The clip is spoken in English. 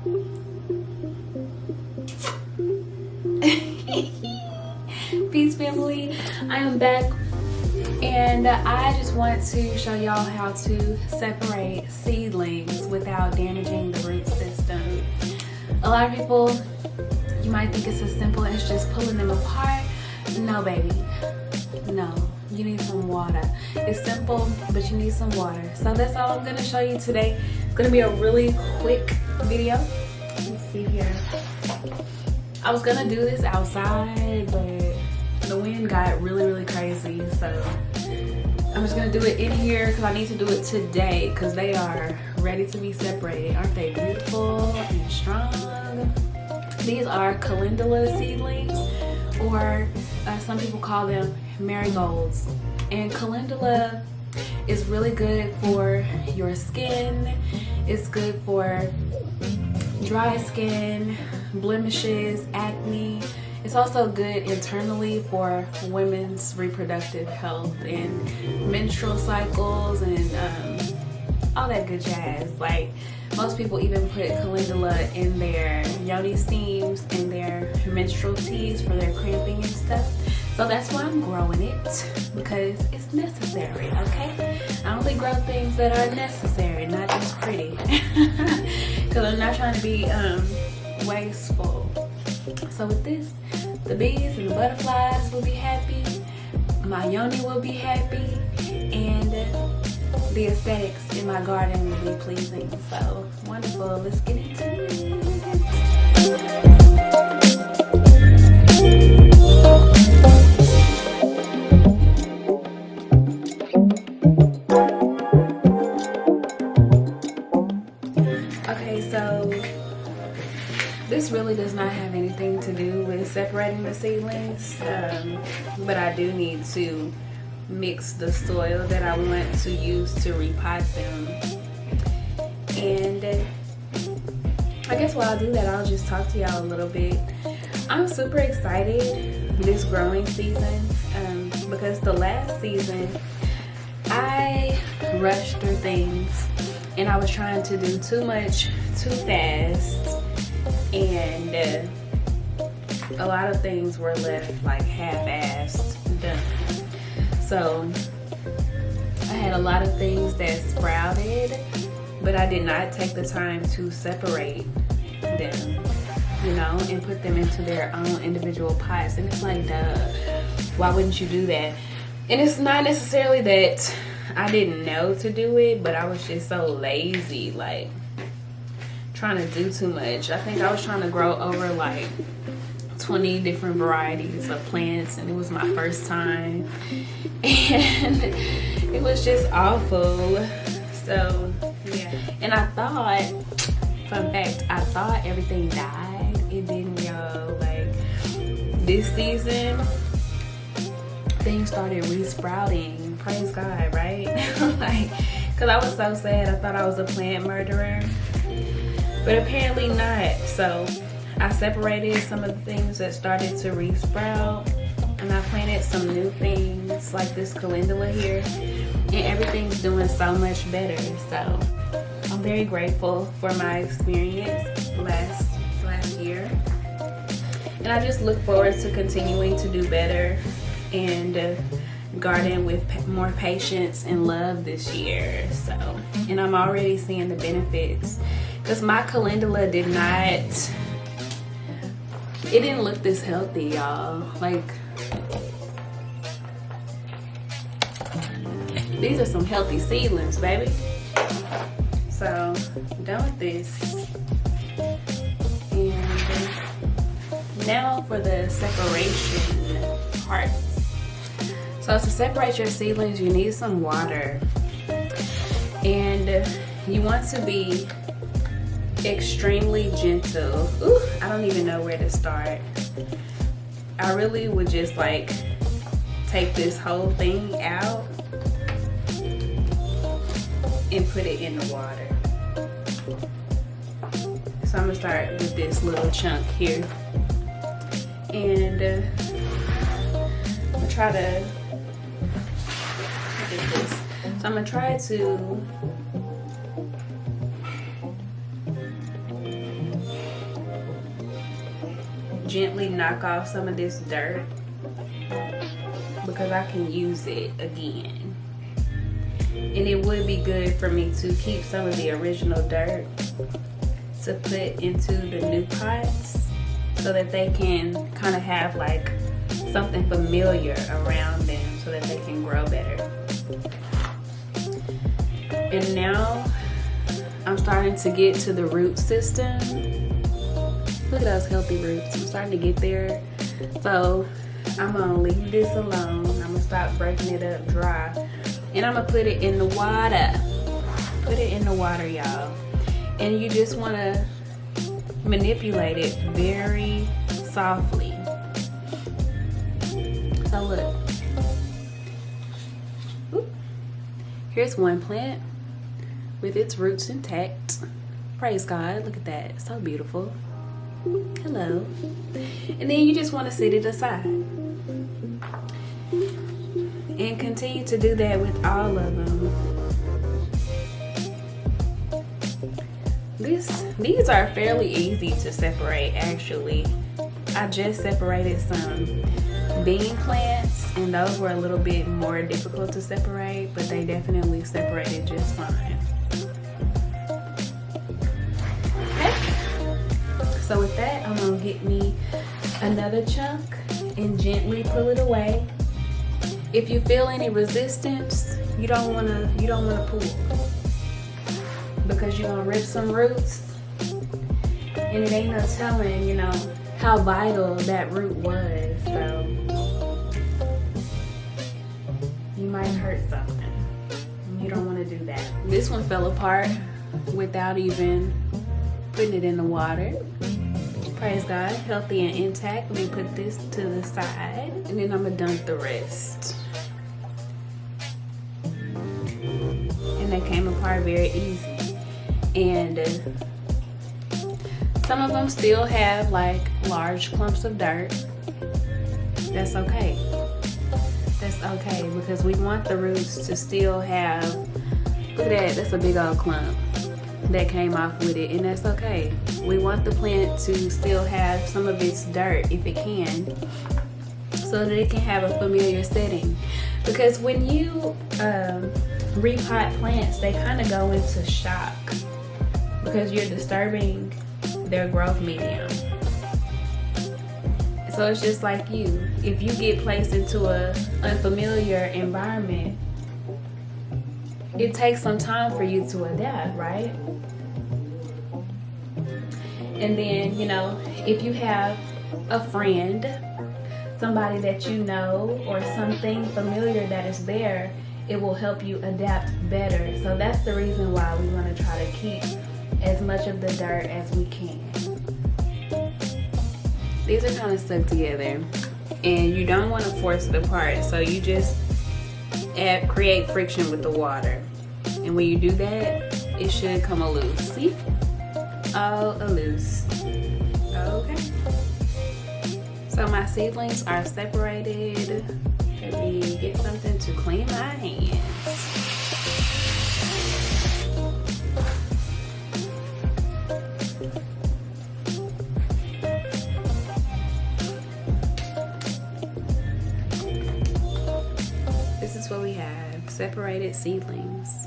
Peace family, I am back and I just want to show y'all how to separate seedlings without damaging the root system. A lot of people, you might think it's as simple as just pulling them apart. No baby, no, you need some water. It's simple, but you need some water. So that's all I'm gonna show you today. It's gonna be a really quick video. Let's see here. I was gonna do this outside, but the wind got really crazy, so I'm just gonna do it in here because I need to do it today because they are ready to be separated. Aren't they beautiful and strong? These are calendula seedlings, or some people call them marigolds. And calendula is really good for your skin. It's good for dry skin, blemishes, acne. It's also good internally for women's reproductive health and menstrual cycles and all that good jazz. Like, most people even put calendula in their yoni steams and their menstrual teas for their cramping and stuff. So that's why I'm growing it, because it's necessary, okay? I only grow things that are necessary, not just pretty. Because I'm not trying to be wasteful. So with this, the bees and the butterflies will be happy, my yoni will be happy, and the aesthetics in my garden will be pleasing. So wonderful, let's get into it. Okay, so this really does not have anything to do with separating the seedlings, but I do need to mix the soil that I want to use to repot them. And I guess while I do that, I'll just talk to y'all a little bit. I'm super excited this growing season because the last season I rushed through things and I was trying to do too much too fast, and a lot of things were left like half-assed done. So I had a lot of things that sprouted, but I did not take the time to separate them, you know, and put them into their own individual pots. And it's like, duh, why wouldn't you do that? And it's not necessarily that I didn't know to do it, but I was just so lazy, like trying to do too much. I think I was trying to grow over like 20 different varieties of plants, and it was my first time, and it was just awful. So yeah, and I thought, fun fact, I thought everything died. It didn't, yo. Like, this season things started resprouting. Praise God, right? Like, because I was so sad. I thought I was a plant murderer, but apparently not. So I separated some of the things that started to resprout, and I planted some new things like this calendula here, and everything's doing so much better. So I'm very grateful for my experience last year, and I just look forward to continuing to do better and garden with more patience and love this year. So, and I'm already seeing the benefits, because my calendula did not, it didn't look this healthy, y'all. Like, these are some healthy seedlings, baby. So done with this. And now for the separation part. So to separate your seedlings, you need some water, and you want to be extremely gentle. Ooh, I don't even know where to start. I really would just like take this whole thing out and put it in the water. So I'm gonna start with this little chunk here, and I'm gonna try to look at this. So I'm gonna try to gently knock off some of this dirt because I can use it again. And it would be good for me to keep some of the original dirt to put into the new pots so that they can kind of have like something familiar around them so that they can grow better. And now I'm starting to get to the root system. Look at those healthy roots. I'm starting to get there. So I'm gonna leave this alone. I'm gonna stop breaking it up dry. And I'm gonna put it in the water. Put it in the water, y'all. And you just wanna manipulate it very softly. So look. Oop. Here's one plant with its roots intact. Praise God, look at that, so beautiful. Hello. And then you just want to set it aside. And continue to do that with all of them. These are fairly easy to separate actually. I just separated some bean plants and those were a little bit more difficult to separate, but they definitely separated just fine. So with that, I'm gonna get me another chunk and gently pull it away. If you feel any resistance, you don't wanna pull because you're gonna rip some roots, and it ain't no telling, you know, how vital that root was. So you might hurt something. You don't want to do that. This one fell apart without even putting it in the water. Praise God, healthy and intact. Let me put this to the side and then I'm gonna dump the rest. And they came apart very easy. And some of them still have like large clumps of dirt. That's okay. That's okay because we want the roots to still have, look at that, that's a big old clump that came off with it, and that's okay. We want the plant to still have some of its dirt if it can, so that it can have a familiar setting. Because when you repot plants, they kind of go into shock because you're disturbing their growth medium. So it's just like you. If you get placed into a unfamiliar environment, it takes some time for you to adapt, right? And then, you know, if you have a friend, somebody that you know, or something familiar that is there, it will help you adapt better. So that's the reason why we want to try to keep as much of the dirt as we can. These are kind of stuck together and you don't want to force it apart, so you just create friction with the water, and when you do that, it should come loose. See? All loose. Okay. So my seedlings are separated. Let me get something to clean my hands. This is what we have, separated seedlings.